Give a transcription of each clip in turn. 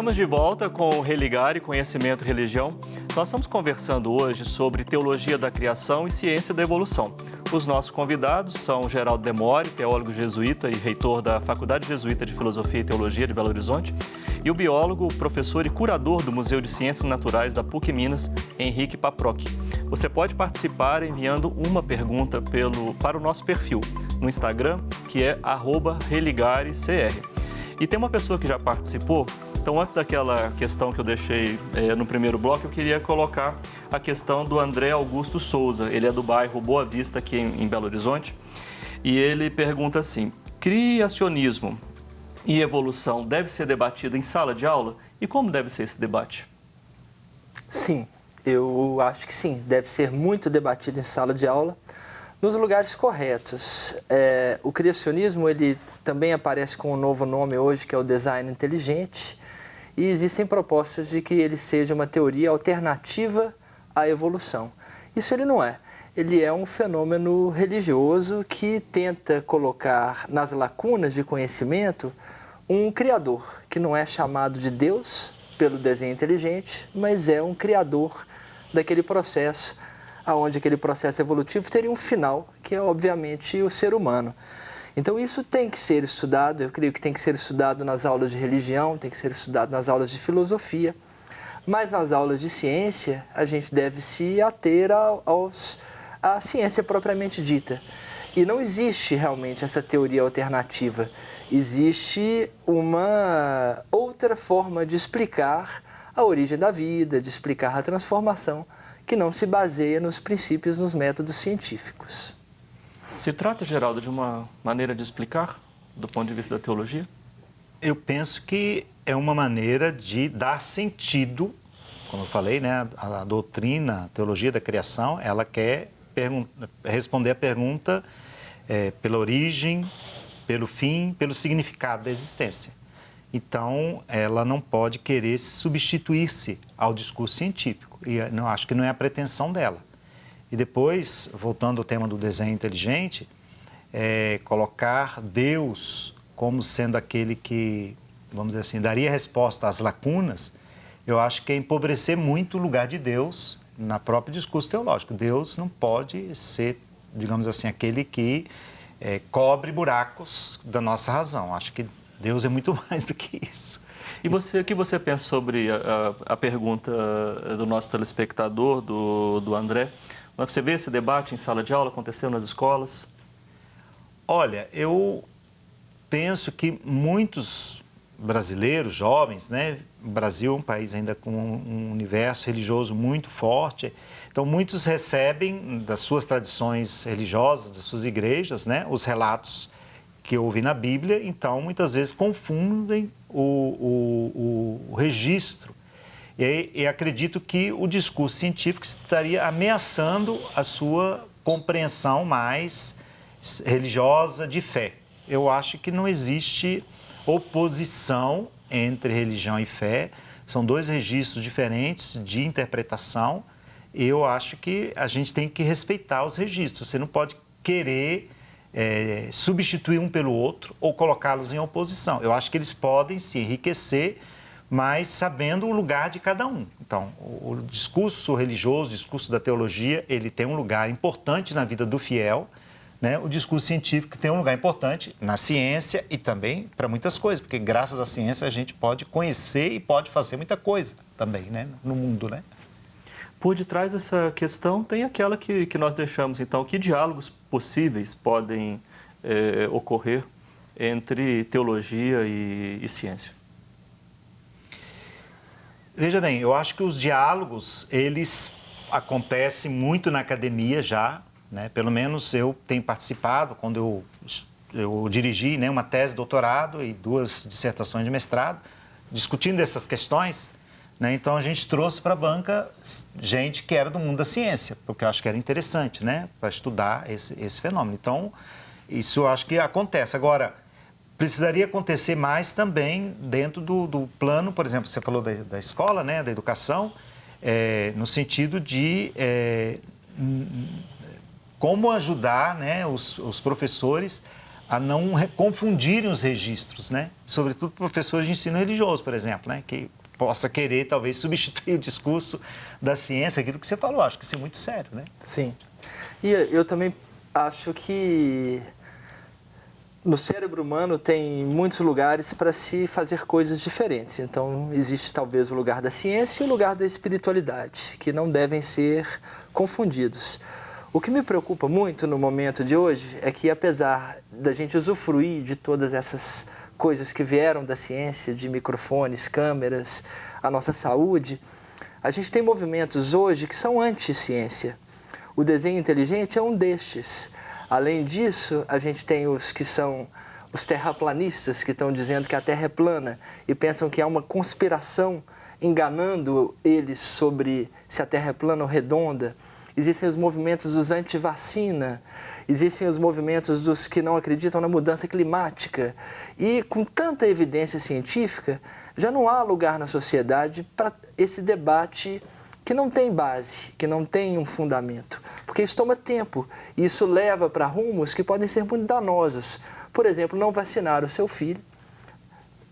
Estamos de volta com o Religare, Conhecimento e Religião. Nós estamos conversando hoje sobre teologia da criação e ciência da evolução. Os nossos convidados são Geraldo Demore, teólogo jesuíta e reitor da Faculdade Jesuíta de Filosofia e Teologia de Belo Horizonte, e o biólogo, professor e curador do Museu de Ciências Naturais da PUC Minas, Henrique Paproc. Você pode participar enviando uma pergunta para o nosso perfil no Instagram, que é @religarecr. E tem uma pessoa que já participou. Então, antes daquela questão que eu deixei no primeiro bloco, eu queria colocar a questão do André Augusto Souza. Ele é do bairro Boa Vista, aqui em Belo Horizonte. E ele pergunta assim: criacionismo e evolução deve ser debatido em sala de aula? E como deve ser esse debate? Sim, eu acho que sim. Deve ser muito debatido em sala de aula, nos lugares corretos. O criacionismo, ele também aparece com um novo nome hoje, que é o design inteligente. E existem propostas de que ele seja uma teoria alternativa à evolução. Isso ele não é. Ele é um fenômeno religioso que tenta colocar nas lacunas de conhecimento um criador, que não é chamado de Deus pelo desenho inteligente, mas é um criador daquele processo, onde aquele processo evolutivo teria um final, que é obviamente o ser humano. Então isso tem que ser estudado, eu creio que tem que ser estudado nas aulas de religião, tem que ser estudado nas aulas de filosofia, mas nas aulas de ciência a gente deve se ater à ciência propriamente dita. E não existe realmente essa teoria alternativa, existe uma outra forma de explicar a origem da vida, de explicar a transformação, que não se baseia nos princípios, nos métodos científicos. Se trata, Geraldo, de uma maneira de explicar, do ponto de vista da teologia? Eu penso que é uma maneira de dar sentido, como eu falei, né? A doutrina, a teologia da criação, ela quer responder a pergunta pela origem, pelo fim, pelo significado da existência. Então, ela não pode querer substituir-se ao discurso científico, e não, acho que não é a pretensão dela. E depois, voltando ao tema do desenho inteligente, colocar Deus como sendo aquele que, vamos dizer assim, daria resposta às lacunas, eu acho que é empobrecer muito o lugar de Deus na próprio discurso teológico. Deus não pode ser, digamos assim, aquele que cobre buracos da nossa razão. Acho que Deus é muito mais do que isso. E você, o que você pensa sobre a pergunta do nosso telespectador, do André? Você vê esse debate em sala de aula acontecendo nas escolas? Olha, eu penso que muitos brasileiros, jovens, né? O Brasil é um país ainda com um universo religioso muito forte. Então, muitos recebem das suas tradições religiosas, das suas igrejas, né? Os relatos que ouvem na Bíblia. Então, muitas vezes confundem o registro. E acredito que o discurso científico estaria ameaçando a sua compreensão mais religiosa de fé. Eu acho que não existe oposição entre religião e fé. São dois registros diferentes de interpretação. Eu acho que a gente tem que respeitar os registros. Você não pode querer substituir um pelo outro ou colocá-los em oposição. Eu acho que eles podem se enriquecer, mas sabendo o lugar de cada um. Então, o discurso religioso, o discurso da teologia, ele tem um lugar importante na vida do fiel, né? O discurso científico tem um lugar importante na ciência e também para muitas coisas, porque graças à ciência a gente pode conhecer e pode fazer muita coisa também, né? No mundo, né? Por detrás dessa questão tem aquela que nós deixamos, então, que diálogos possíveis podem ocorrer entre teologia e ciência? Veja bem, eu acho que os diálogos, eles acontecem muito na academia já, né? Pelo menos eu tenho participado, quando eu dirigi, né, uma tese de doutorado e 2 dissertações de mestrado, discutindo essas questões, né? Então a gente trouxe para a banca gente que era do mundo da ciência, porque eu acho que era interessante, né, para estudar esse fenômeno. Então, isso eu acho que acontece. Agora, precisaria acontecer mais também dentro do plano, por exemplo, você falou da escola, né, da educação, no sentido de como ajudar, né, os professores a não confundirem os registros, né? Sobretudo professores de ensino religioso, por exemplo, né? Que possa querer, talvez, substituir o discurso da ciência, aquilo que você falou. Acho que isso é muito sério, né? Sim. E eu também acho que no cérebro humano tem muitos lugares para se fazer coisas diferentes. Então, existe talvez o lugar da ciência e o lugar da espiritualidade, que não devem ser confundidos. O que me preocupa muito no momento de hoje é que, apesar da gente usufruir de todas essas coisas que vieram da ciência, de microfones, câmeras, a nossa saúde, a gente tem movimentos hoje que são anti-ciência. O desenho inteligente é um destes. Além disso, a gente tem os que são os terraplanistas, que estão dizendo que a Terra é plana e pensam que há uma conspiração enganando eles sobre se a Terra é plana ou redonda. Existem os movimentos dos anti-vacina, existem os movimentos dos que não acreditam na mudança climática. E com tanta evidência científica, já não há lugar na sociedade para esse debate que não tem base, que não tem um fundamento. Porque isso toma tempo e isso leva para rumos que podem ser muito danosos. Por exemplo, não vacinar o seu filho,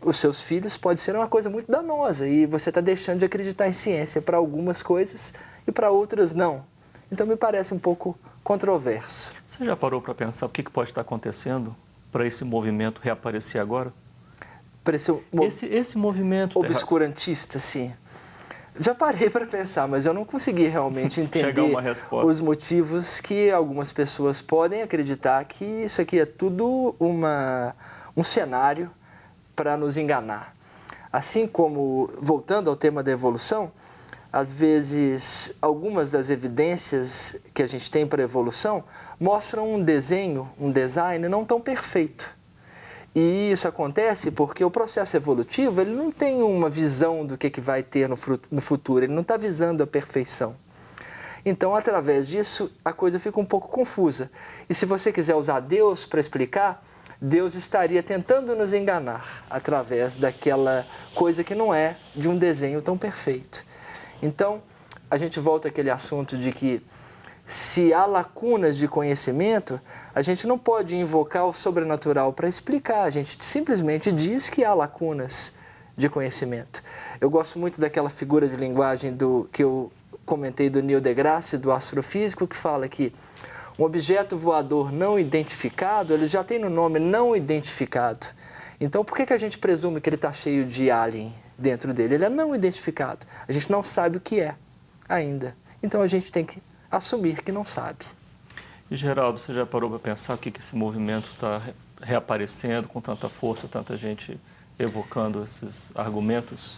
os seus filhos, pode ser uma coisa muito danosa e você está deixando de acreditar em ciência para algumas coisas e para outras não. Então me parece um pouco controverso. Você já parou para pensar o que pode estar acontecendo para esse movimento reaparecer agora? Para esse movimento obscurantista, sim. Já parei para pensar, mas eu não consegui realmente entender os motivos que algumas pessoas podem acreditar que isso aqui é tudo um cenário para nos enganar. Assim como, voltando ao tema da evolução, às vezes algumas das evidências que a gente tem para a evolução mostram um desenho, um design não tão perfeito. E isso acontece porque o processo evolutivo ele não tem uma visão do que vai ter no futuro, ele não está visando a perfeição. Então, através disso, a coisa fica um pouco confusa. E se você quiser usar Deus para explicar, Deus estaria tentando nos enganar através daquela coisa que não é de um desenho tão perfeito. Então, a gente volta àquele assunto de que se há lacunas de conhecimento, a gente não pode invocar o sobrenatural para explicar, a gente simplesmente diz que há lacunas de conhecimento. Eu gosto muito daquela figura de linguagem que eu comentei do Neil deGrasse, do astrofísico, que fala que um objeto voador não identificado, ele já tem no nome não identificado. Então, por que a gente presume que ele está cheio de alien dentro dele? Ele é não identificado. A gente não sabe o que é ainda. Então, a gente tem que assumir que não sabe. E, Geraldo, você já parou para pensar o que esse movimento está reaparecendo com tanta força, tanta gente evocando esses argumentos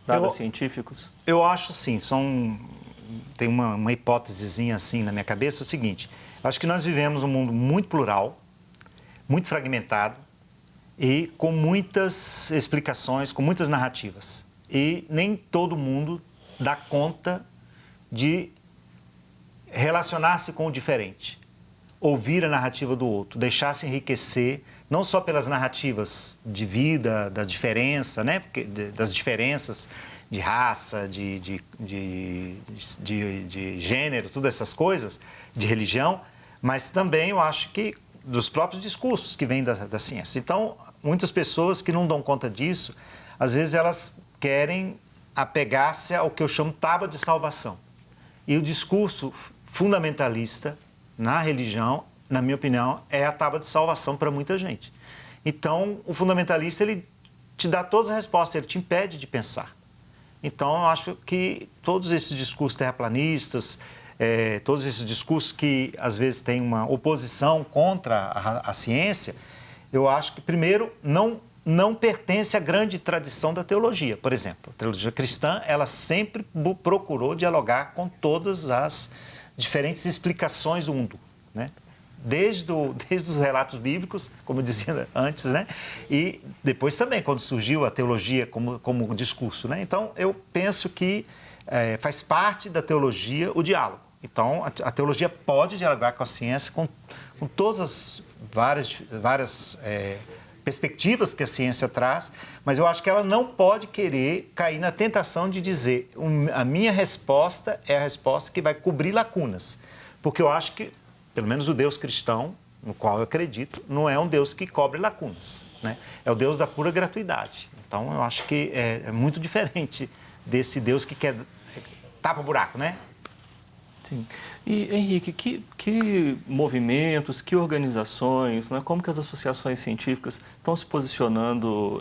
nada científicos? Eu acho, sim. Tem uma hipótesezinha assim na minha cabeça, o seguinte: acho que nós vivemos um mundo muito plural, muito fragmentado e com muitas explicações, com muitas narrativas. E nem todo mundo dá conta de relacionar-se com o diferente, ouvir a narrativa do outro, deixar-se enriquecer, não só pelas narrativas de vida, da diferença, né? Das diferenças de raça, de gênero, todas essas coisas, de religião, mas também eu acho que dos próprios discursos que vêm da ciência. Então, muitas pessoas que não dão conta disso, às vezes elas querem apegar-se ao que eu chamo tábua de salvação. E o discurso fundamentalista na religião, na minha opinião, é a tábua de salvação para muita gente. Então, o fundamentalista, ele te dá todas as respostas, ele te impede de pensar. Então, eu acho que todos esses discursos terraplanistas, todos esses discursos que, às vezes, têm uma oposição contra a ciência, eu acho que, primeiro, não pertence à grande tradição da teologia. Por exemplo, a teologia cristã, ela sempre procurou dialogar com todas as diferentes explicações do mundo, né? Desde os relatos bíblicos, como eu dizia antes, né? E depois também, quando surgiu a teologia como discurso, né? Então, eu penso que faz parte da teologia o diálogo. Então, a teologia pode dialogar com a ciência, com todas as várias perspectivas que a ciência traz, mas eu acho que ela não pode querer cair na tentação de dizer a minha resposta é a resposta que vai cobrir lacunas. Porque eu acho que, pelo menos o Deus cristão, no qual eu acredito, não é um Deus que cobre lacunas, né? É o Deus da pura gratuidade. Então, eu acho que é muito diferente desse Deus que quer tapa o buraco, né? Sim. E, Henrique, que movimentos, que organizações, né, como que as associações científicas estão se posicionando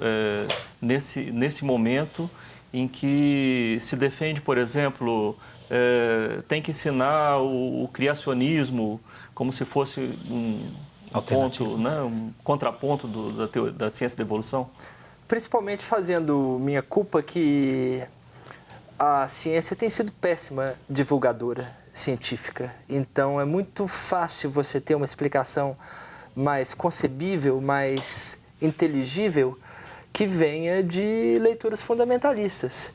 nesse momento em que se defende, por exemplo, tem que ensinar o criacionismo como se fosse um ponto, né, um contraponto da ciência da evolução? Principalmente fazendo minha culpa que a ciência tem sido péssima divulgadora científica. Então, é muito fácil você ter uma explicação mais concebível, mais inteligível, que venha de leituras fundamentalistas.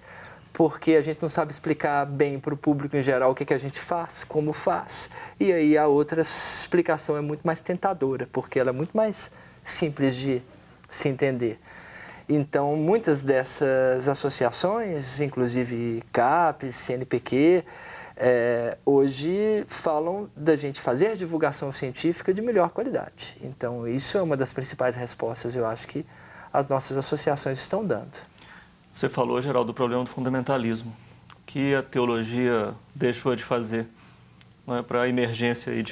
Porque a gente não sabe explicar bem para o público em geral o que a gente faz, como faz. E aí a outra explicação é muito mais tentadora, porque ela é muito mais simples de se entender. Então, muitas dessas associações, inclusive CAPES, CNPq, hoje falam da gente fazer divulgação científica de melhor qualidade. Então, isso é uma das principais respostas, eu acho, que as nossas associações estão dando. Você falou, Geraldo, do problema do fundamentalismo. O que a teologia deixou de fazer, né, para a emergência aí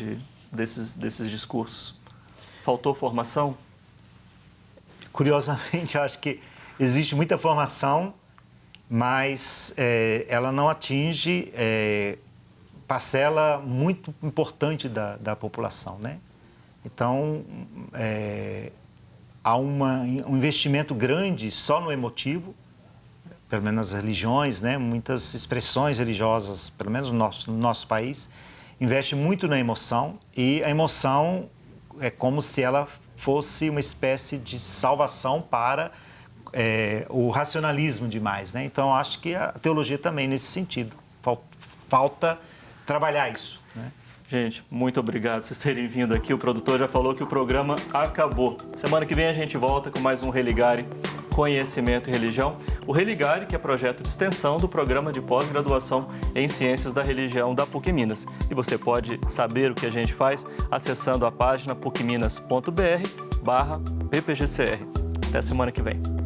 desses discursos? Faltou formação? Curiosamente, eu acho que existe muita formação, mas ela não atinge parcela muito importante da população, né? Então, há um investimento grande só no emotivo, pelo menos as religiões, né? Muitas expressões religiosas, pelo menos no nosso país, investe muito na emoção, e a emoção é como se ela fosse uma espécie de salvação para o racionalismo demais, né? Então, acho que a teologia também, nesse sentido, falta trabalhar isso, né? Gente, muito obrigado por vocês terem vindo aqui. O produtor já falou que o programa acabou. Semana que vem a gente volta com mais um Religare, Conhecimento e Religião. O Religare, que é projeto de extensão do programa de pós-graduação em Ciências da Religião da PUC Minas. E você pode saber o que a gente faz acessando a página pucminas.br/ppgcr. Até semana que vem.